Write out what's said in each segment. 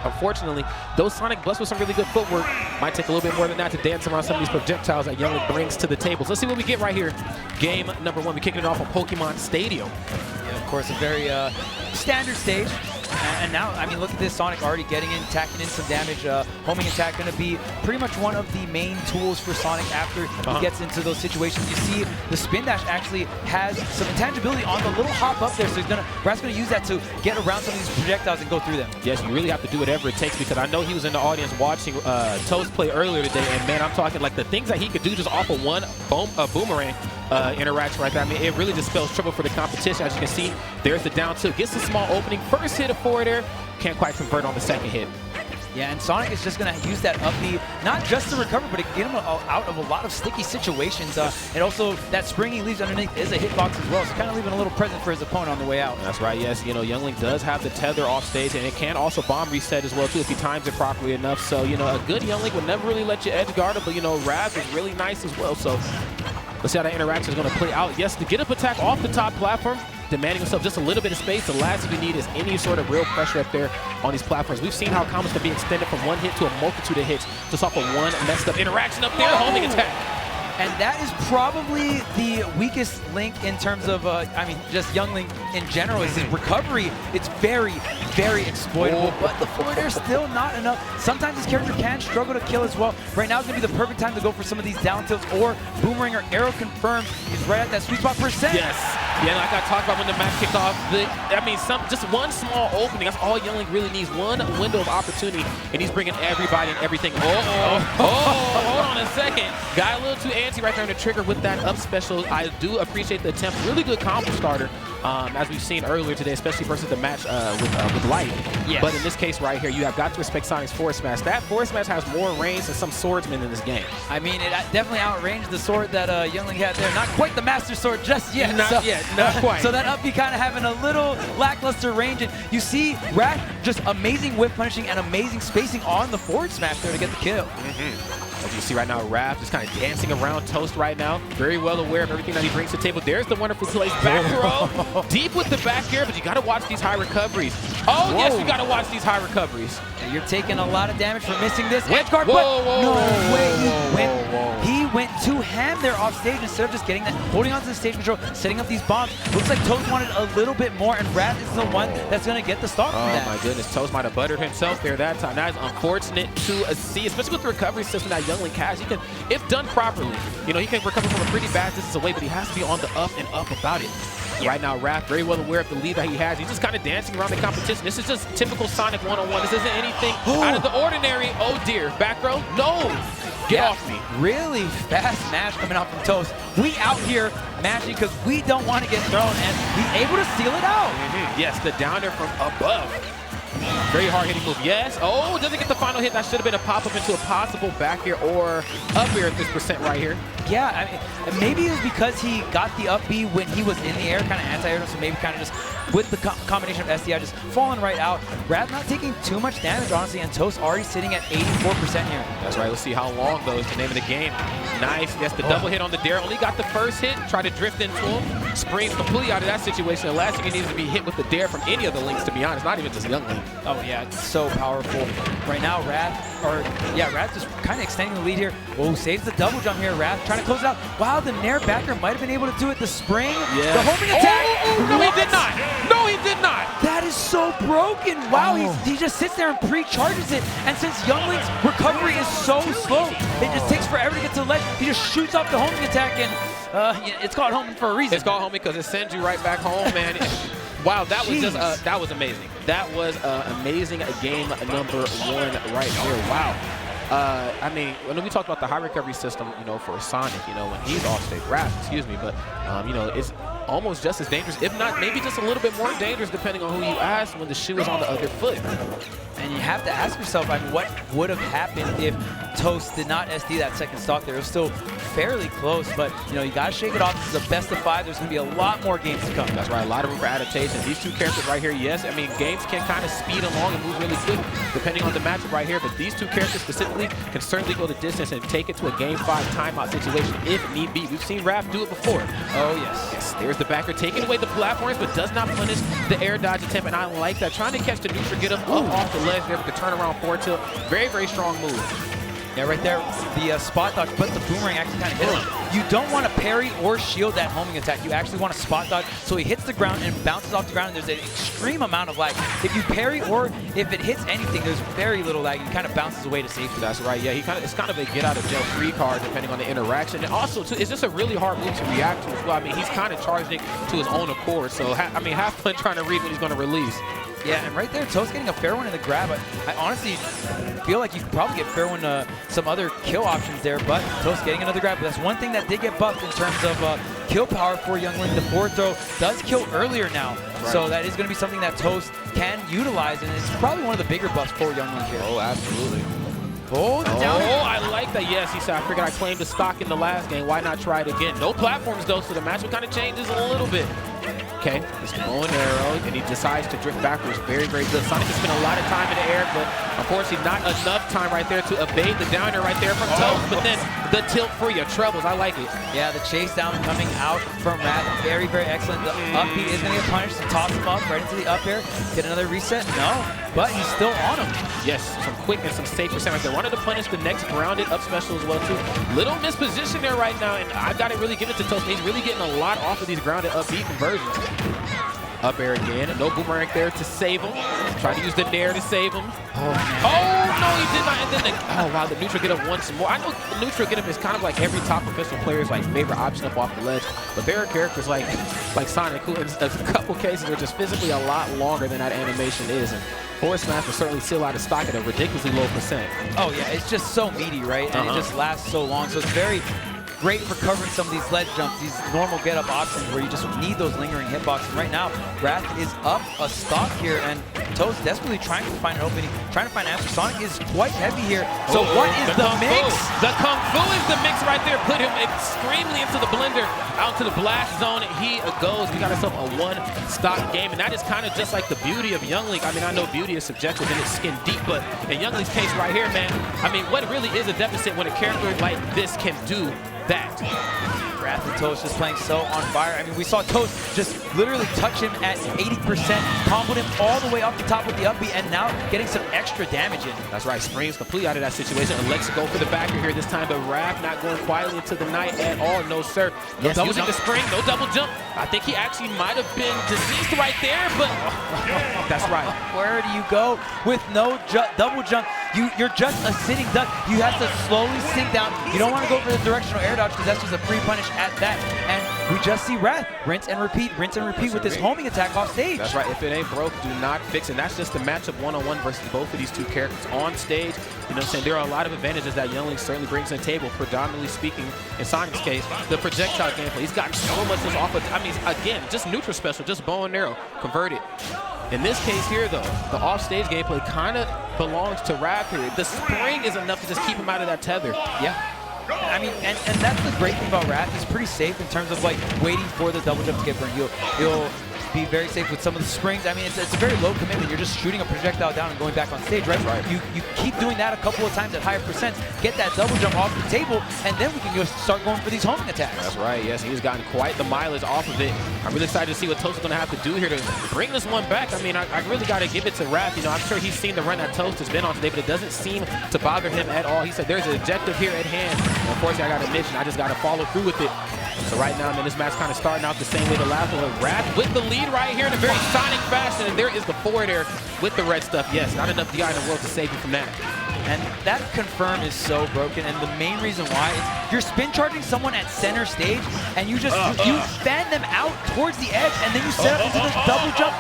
unfortunately, those Sonic blessed with some really good footwork might take a little bit more than that to dance around some of these projectiles that Youngling brings to the table. So let's see what we get right here. Game number 1. We're kicking it off on Pokemon Stadium. Yeah, of course, a very standard stage. And now, I mean, look at this. Sonic already getting in, tacking in some damage. Homing attack going to be pretty much one of the main tools for Sonic after he gets into those situations. You see the spin dash actually has some intangibility on the little hop up there, so Brad's going to use that to get around some of these projectiles and go through them. Yes, you really have to do whatever it takes, because I know he was in the audience watching Toast play earlier today, and man, I'm talking like the things that he could do just off of one boomerang interaction right there. I mean, it really just spells trouble for the competition. As you can see, there's the down tilt, gets a small opening, first hit of forward air, can't quite convert on the second hit. Yeah, and Sonic is just going to use that up B, not just to recover, but to get him out of a lot of sticky situations. And also, that spring he leaves underneath is a hitbox as well, so kind of leaving a little present for his opponent on the way out. That's right, yes. You know, Youngling does have the tether off stage, and it can also bomb reset as well, too, if he times it properly enough. So, you know, a good Youngling would never really let you edge guard it, but, you know, Raz is really nice as well. So let's see how that interaction is going to play out. Yes, the get-up attack off the top platform, demanding himself just a little bit of space. The last thing you need is any sort of real pressure up there on these platforms. We've seen how combos can be extended from one hit to a multitude of hits just off of one messed up interaction up there, homing attack. And that is probably the weakest link in terms of, I mean, just Youngling in general is his recovery. It's very, very exploitable, but the forward air still not enough. Sometimes his character can struggle to kill as well. Right now is going to be the perfect time to go for some of these down tilts or boomerang or arrow confirmed. He's right at that sweet spot percent. Yes. Yeah, like I talked about when the match kicked off, I mean, just one small opening. That's all Youngling really needs, one window of opportunity, and he's bringing everybody and everything. Hold on a second. Got a little too antsy right there on the trigger with that up special. I do appreciate the attempt. Really good combo starter, as we've seen earlier today, especially versus the match with Light. Yes. But in this case right here, you have got to respect Sonic's forward smash. That forward smash has more range than some swordsmen in this game. I mean, it definitely outranged the sword that Youngling had there. Not quite the Master Sword just yet. Not yet, not quite. So that up B kind of having a little lackluster range. And you see Rat just amazing whip punishing and amazing spacing on the forward smash there to get the kill. As you see right now, Raph is kind of dancing around Toast right now. Very well aware of everything that he brings to the table. There's the wonderful place. Back throw. Deep with the back air, but you got to watch these high recoveries. Oh, whoa. Yes, you got to watch these high recoveries. And you're taking a lot of damage for missing this edge guard, but no way. He went too ham there off stage instead of just getting that, holding onto the stage control, setting up these bombs. Looks like Toast wanted a little bit more, and Rat is the one that's going to get the stock from that. Oh my goodness, Toast might have buttered himself there that time. That is unfortunate to see, especially with the recovery system that Youngling has. He can, if done properly, you know, he can recover from a pretty bad distance away, but he has to be on the up and up about it. Right now, Raph, very well aware of the lead that he has. He's just kind of dancing around the competition. This is just typical Sonic one-on-one. This isn't anything out of the ordinary. Oh dear, back row? No! Get off me. Really fast mash coming out from Toast. We out here mashing because we don't want to get thrown, and he's able to seal it out. Yes, the downer from above. Very hard hitting move. Yes. Oh, doesn't get the final hit. That should have been a pop-up into a possible back air or up air at this percent right here. Yeah, I mean, maybe it was because he got the up B when he was in the air, kind of anti-air, so maybe kind of just with the combination of SDI just falling right out. Rad not taking too much damage, honestly, and Toast already sitting at 84% here. That's right. Let's see how long, though, is the name of the game. Nice. Yes, the double hit on the dare. Only got the first hit. Try to drift into him. Springs completely out of that situation. The last thing he needs to be hit with the dare from any of the links, to be honest. Not even just Youngling. Oh, yeah. It's so powerful. Right now, Rad just kind of extending the lead here. Oh, saves the double jump here. Rad trying to close it out. Wow, the Nair backer might have been able to do it. The spring, the homing attack. No, he did not. No, he did not. That is so broken. Wow, he just sits there and pre-charges it. And since Youngling's recovery is so slow, it just takes forever to get to the ledge. He just shoots off the homing attack, and it's called homing for a reason. It's called homing because it sends you right back home, man. Wow, that was just that was amazing. That was amazing game number 1 right here. Wow. I mean, when we talked about the high recovery system, you know, for Sonic, you know, when he's off stage, excuse me, but you know, it's almost just as dangerous, if not maybe just a little bit more dangerous, depending on who you ask, when the shoe is on the other foot. And you have to ask yourself, I mean, what would have happened if Toast did not SD that second stock there? It was still fairly close, but, you know, you got to shake it off. This is a best of 5. There's going to be a lot more games to come. That's right. A lot of room for adaptation. These two characters right here, yes, I mean, games can kind of speed along and move really quick, depending on the matchup right here, but these two characters specifically can certainly go the distance and take it to a Game 5 timeout situation if need be. We've seen Raph do it before. Oh, yes. Yes, there's the backer taking away the platforms, but does not punish the air dodge attempt, and I like that. Trying to catch the neutral, get him up off the ledge. ledge there with the turnaround forward tilt. Very, very strong move. Yeah, right there, the spot dodge, but the boomerang actually kind of hit him. You don't want to parry or shield that homing attack. You actually want to spot dodge, so he hits the ground and bounces off the ground, and there's an extreme amount of lag. If you parry or if it hits anything, there's very little lag. He kind of bounces away to safety. That's right. Yeah, it's kind of a get-out-of-jail-free card depending on the interaction. And also, too, it's just a really hard move to react to as well. I mean, he's kind of charging to his own accord. So, I mean, have fun trying to read when he's going to release. Yeah, and right there, Toast getting a fair one in the grab. I honestly feel like you could probably get fair one some other kill options there, but Toast getting another grab. But that's one thing that did get buffed in terms of kill power for Youngling. The forward throw does kill earlier now, right. So that is going to be something that Toast can utilize, and it's probably one of the bigger buffs for Youngling here. Oh, absolutely. Oh, I like that. Yes, he said, I figured I claimed the stock in the last game. Why not try it again? No platforms, though, so the matchup kind of changes a little bit. Okay, it's the bow and arrow, and he decides to drift backwards. Very, very good. Sonic has spent a lot of time in the air, but unfortunately not enough time right there to evade the downer right there from Toast. But then the tilt for your troubles. I like it. Yeah, the chase down coming out from Wrath. Very, very excellent. The up B is going to get punished. Toss him up right into the up air. Get another reset. No, but he's still on him. Yes, some quick and some safe percent right there. Wanted to punish the next grounded up special as well, too. Little misposition there right now, and I got to really give it to Toast. He's really getting a lot off of these grounded up B conversions. Up air again. No boomerang there to save him. Try to use the nair to save him. Oh, no, he did not. And then oh, wow, the neutral get up once more. I know the neutral get up is kind of like every top professional player's like favorite option up off the ledge. But there are characters like Sonic who in a couple cases are just physically a lot longer than that animation is. And Forward Smash will certainly still out of stock at a ridiculously low percent. Oh, yeah, it's just so meaty, right? And it just lasts so long. So it's very great for covering some of these ledge jumps, these normal get-up options where you just need those lingering hitboxes. And right now, Wrath is up a stock here, and Toast desperately trying to find an opening, trying to find an answer. Sonic is quite heavy here. So what is the mix? The Kung Fu is the mix right there. Put him extremely into the blender, out to the blast zone, and he goes. We got ourselves a one-stock game, and that is kind of just like the beauty of Youngling. I mean, I know beauty is subjective and it's skin deep, but in Youngling's case right here, man, I mean, what really is a deficit when a character like this can do that? Wrath and Toast just playing so on fire. I mean, we saw Toast just literally touch him at 80%, comboed him all the way up the top with the up B, and now getting some extra damage in. That's right, Spring's completely out of that situation. Alexa go for the backer here this time, but Wrath not going quietly into the night at all. No, sir. No double jump to Spring, no double jump. I think he actually might have been deceased right there, but that's right. Where do you go with no double jump? You're just a sitting duck. You have to slowly sink down. You don't want to go for the directional air dodge because that's just a free punish at that. And we just see Wrath rinse and repeat with this homing attack off stage. That's right. If it ain't broke, do not fix it. And that's just the matchup one-on-one versus both of these two characters on stage. You know what I'm saying? There are a lot of advantages that Youngling certainly brings to the table, predominantly speaking, in Sonic's case, the projectile gameplay. He's got so much just off of, I mean, again, just neutral special, just bow and arrow, converted. In this case here, though, the off-stage gameplay kind of belongs to Wrath here. The spring is enough to just keep him out of that tether. Yeah. I mean, and that's the great thing about Wrath. He's pretty safe in terms of, like, waiting for the double jump to get burned. He'll be very safe with some of the springs. I mean, it's a very low commitment. You're just shooting a projectile down and going back on stage, right? You keep doing that a couple of times at higher percents, get that double jump off the table, and then we can just start going for these homing attacks. That's right, yes. He's gotten quite the mileage off of it. I'm really excited to see what Toast is going to have to do here to bring this one back. I mean, I really got to give it to Wrath. You know, I'm sure he's seen the run that Toast has been on today, but it doesn't seem to bother him at all. He said there's an objective here at hand. Unfortunately, I got to mention, I just got to follow through with it. So right now, man, this match kind of starting out the same way the last one. Wrath with the lead right here in a very Sonic fashion, and there is the forward air with the red stuff. Yes, not enough DI in the world to save you from that. And that confirm is so broken, and the main reason why is you're spin charging someone at center stage, and you just you fan them out towards the edge, and then you set up into this double jump.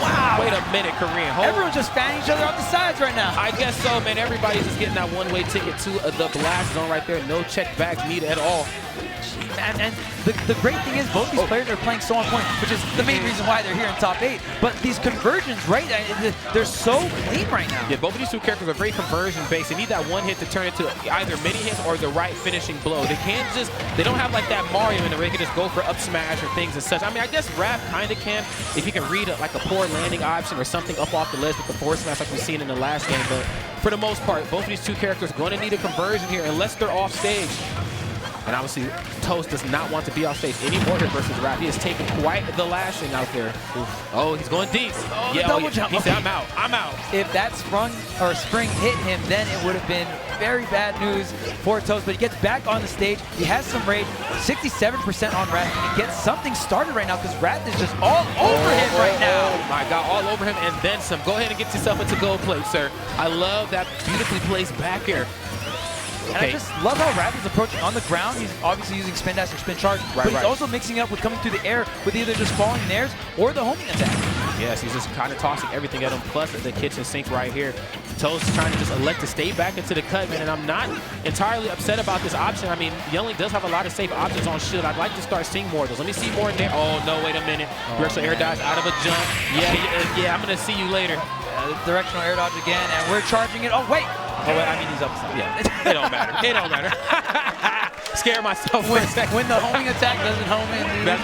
Wow! Wait a minute, Korean. Everyone's just fanning each other off the sides right now. I guess so, man. Everybody's just getting that one-way ticket to the blast zone right there. No check bags needed at all. And the great thing is both these players are playing so on point, which is the main reason why they're here in top 8. But these conversions, right, they're so clean right now. Yeah, both of these two characters are very conversion-based. They need that one hit to turn into either mini hits or the right finishing blow. They can't just, they don't have like that Mario in there where they can just go for up smash or things and such. I mean, I guess Wrath kind of can if you can read like a poor landing option or something up off the ledge with the forward smash like we've seen in the last game. But for the most part, both of these two characters are going to need a conversion here unless they're off stage. And obviously, Toast does not want to be off stage anymore here versus Raph. He has taken quite the lashing out there. Oof. Oh, he's going deep. Oh, the double jump. He said, I'm out. I'm out. If that spring hit him, then it would have been very bad news for Toast. But he gets back on the stage. He has some rage. 67% on Raph. He gets something started right now because Raph is just all over him right now. Oh my God, all over him and then some. Go ahead and get yourself into gold plate, sir. I love that beautifully placed back air. And I just love how Raph is approaching on the ground. He's obviously using spin dash or spin charge, but he's also mixing it up with coming through the air with either just falling in airs or the homing attack. Yes, he's just kind of tossing everything at him, plus the kitchen sink right here. Toast trying to just elect to stay back into the cut, man, and I'm not entirely upset about this option. I mean, Youngling does have a lot of safe options on shield. I'd like to start seeing more of those. Let me see more in there. Oh, no, wait a minute. Directional air dodge out of a jump. Yeah, I'm going to see you later. Directional air dodge again, and we're charging it. Oh, wait. Oh, wait, I mean, he's upside. Yeah, it don't matter. It don't matter. Scare myself for a second. When the homing attack doesn't home in, dude.